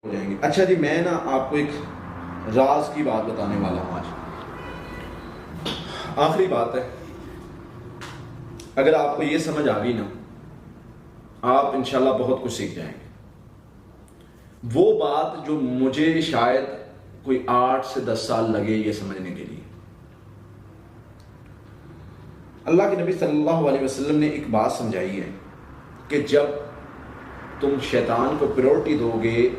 ہو جائیں گے۔ اچھا جی، میں آپ کو ایک راز کی بات بتانے والا ہوں آج۔ آخری بات ہے، اگر آپ کو یہ سمجھ آ گئی نا، آپ انشاءاللہ بہت کچھ سیکھ جائیں گے۔ وہ بات جو مجھے شاید کوئی 8 سے 10 سال لگے یہ سمجھنے کے لیے۔ اللہ کے نبی صلی اللہ علیہ وسلم نے ایک بات سمجھائی ہے کہ جب تم شیطان کو پریورٹی دو گے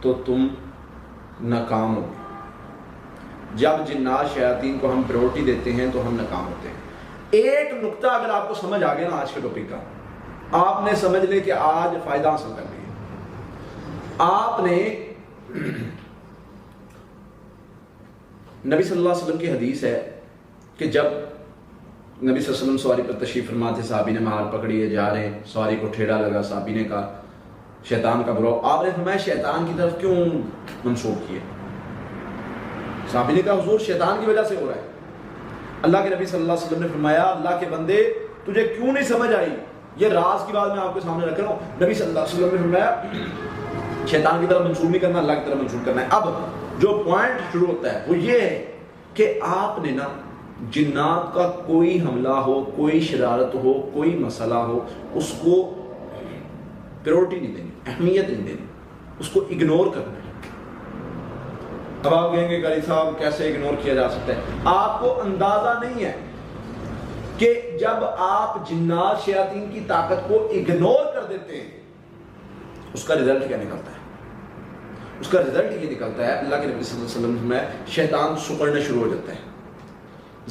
تو تم ناکام ہوگے۔ جب جنات شیاطین کو ہم پریورٹی دیتے ہیں تو ہم ناکام ہوتے ہیں۔ ایک نقطہ اگر آپ کو سمجھ آ گیا نا آج کے ٹاپک کا، آپ نے سمجھ لے کہ آج فائدہ حاصل کر لیا۔ آپ نے نبی صلی اللہ علیہ وسلم کی حدیث ہے کہ جب نبی صلی اللہ علیہ وسلم سواری پر تشریف فرما تھے، صحابی نے مال پکڑی ہے، جا رہے ہیں، سواری کو ٹھیڑا لگا، صحابی نے کہا شیطان کا برو۔ آپ نے فرمایا شیطان کی طرف کیوں منسوخ کیے؟ صحابی نے کہا حضور شیطان کی وجہ سے ہو رہا ہے۔ اللہ کے نبی صلی اللہ علیہ وسلم نے فرمایا اللہ کے بندے تجھے کیوں نہیں سمجھ آئی؟ یہ راز کی بات میں آپ کے سامنے رکھ رہا ہوں۔ نبی صلی اللہ علیہ وسلم نے فرمایا شیطان کی طرف منسوخ نہیں کرنا، اللہ کی طرف منسوخ کرنا ہے۔ اب جو پوائنٹ شروع ہوتا ہے وہ یہ ہے کہ آپ نے نا جنات کا کوئی حملہ ہو، کوئی شرارت ہو، کوئی مسئلہ ہو، اس کو پریورٹی نہیں دینی، اہمیت نہیں دینی، اس کو اگنور کرنا ہے۔ اب آپ کہیں گے قاری صاحب کیسے اگنور کیا جا سکتا ہے؟ آپ کو اندازہ نہیں ہے کہ جب آپ جنات شیاطین کی طاقت کو اگنور کر دیتے ہیں اس کا رزلٹ کیا نکلتا ہے؟ اس کا رزلٹ یہ نکلتا ہے، اللہ کے نبی صلی اللہ علیہ وسلم میں شیطان سکڑنا شروع ہو جاتا ہے،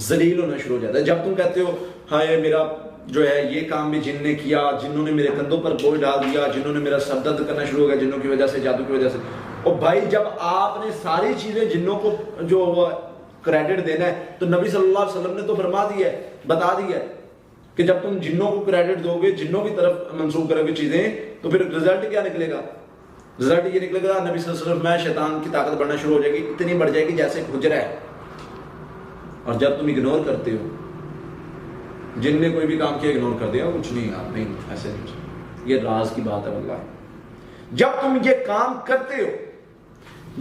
ذلیل ہونا شروع ہو جاتا ہے۔ جب تم کہتے ہو ہاں یہ میرا جو ہے یہ کام بھی جن نے کیا، جنہوں نے میرے کندھوں پر بوجھ ڈال دیا، جنہوں نے میرا سر درد کرنا شروع ہو گیا جنوں کی وجہ سے، جادو کی وجہ سے۔ اور بھائی جب آپ نے ساری چیزیں جنوں کو جو کریڈٹ دینا ہے تو نبی صلی اللہ علیہ وسلم نے تو فرما دیا ہے، بتا دیا ہے کہ جب تم جنوں کو کریڈٹ دو گے، جنوں کی طرف منسوخ کرو گے چیزیں، تو پھر رزلٹ کیا نکلے گا؟ رزلٹ یہ نکلے گا نبی صلی اللہ علیہ وسلم میں شیطان کی طاقت بڑھنا شروع ہو جائے گی، اتنی بڑھ جائے گی جیسے ایک حجرہ ہے۔ اور جب تم اگنور کرتے ہو، جن نے کوئی بھی کام کیا اگنور کر دیا، کچھ نہیں، آپ نہیں، ایسے نہیں۔ یہ راز کی بات ہے واللہ۔ جب تم یہ کام کرتے ہو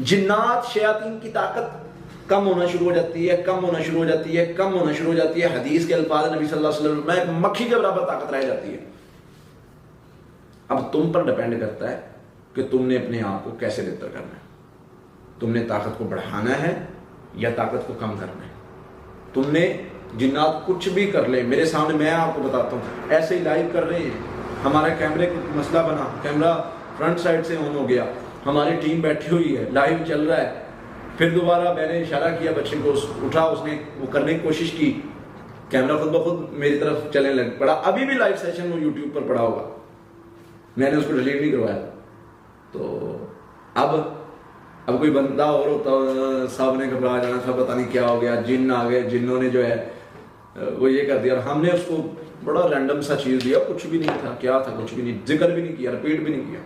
جنات شیاطین کی طاقت کم ہونا شروع ہو جاتی ہے، کم ہونا شروع ہو جاتی ہے، کم ہونا شروع ہو جاتی ہے۔ حدیث کے الفاظ نبی صلی اللہ علیہ وسلم میں مکھی کے برابر طاقت رہ جاتی ہے۔ اب تم پر ڈیپینڈ کرتا ہے کہ تم نے اپنے آپ کو کیسے بہتر کرنا ہے۔ تم نے طاقت کو بڑھانا ہے یا طاقت کو کم کرنا ہے؟ تم نے جنات کچھ بھی کر لیں، میرے سامنے میں آپ کو بتاتا ہوں، ایسے ہی لائیو کر رہے ہیں، ہمارا کیمرے کو مسئلہ بنا، کیمرہ فرنٹ سائڈ سے آن ہو گیا، ہماری ٹیم بیٹھی ہوئی ہے، لائیو چل رہا ہے، پھر دوبارہ میں نے اشارہ کیا بچے کو، اٹھا، اس نے وہ کرنے کی کوشش کی، کیمرہ خود بخود میری طرف چلنے لگ پڑا۔ ابھی بھی لائیو سیشن وہ یوٹیوب پر پڑا ہوگا، میں نے اس کو ڈیلیٹ نہیں کروایا۔ تو اب کوئی بندہ اور ہوتا صاحب نے گھبرا جانا تھا، پتہ نہیں کیا ہو گیا، جن آ گئے، جنوں نے جو ہے وہ یہ کر دیا، اور ہم نے اس کو بڑا رینڈم سا چیز دیا، کچھ بھی نہیں تھا، کیا تھا کچھ بھی نہیں، ذکر بھی نہیں کیا، رپیٹ بھی نہیں کیا،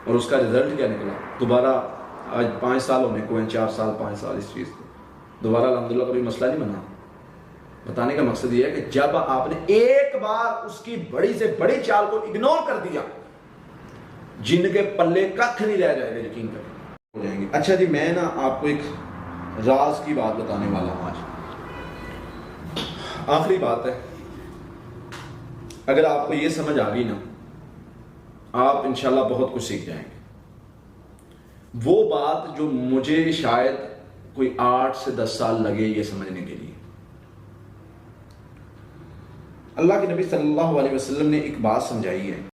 اور اس کا رزلٹ کیا نکلا؟ دوبارہ آج 5 سال ہونے کو ہیں، 4 سال 5 سال اس چیز کو، دوبارہ الحمدللہ کوئی مسئلہ نہیں بنا۔ بتانے کا مقصد یہ ہے کہ جب آپ نے ایک بار اس کی بڑی سے بڑی چال کو اگنور کر دیا، جن کے پلے ککھ نہیں رہ جائے گا، یقین کریں ہو جائیں گے۔ اچھا جی، میں آپ کو ایک راز کی بات بتانے والا ہوں آج۔ آخری بات ہے، اگر آپ کو یہ سمجھ آ گئی نا، آپ انشاءاللہ بہت کچھ سیکھ جائیں گے۔ وہ بات جو مجھے شاید کوئی 8 سے 10 سال لگے یہ سمجھنے کے لیے۔ اللہ کے نبی صلی اللہ علیہ وسلم نے ایک بات سمجھائی ہے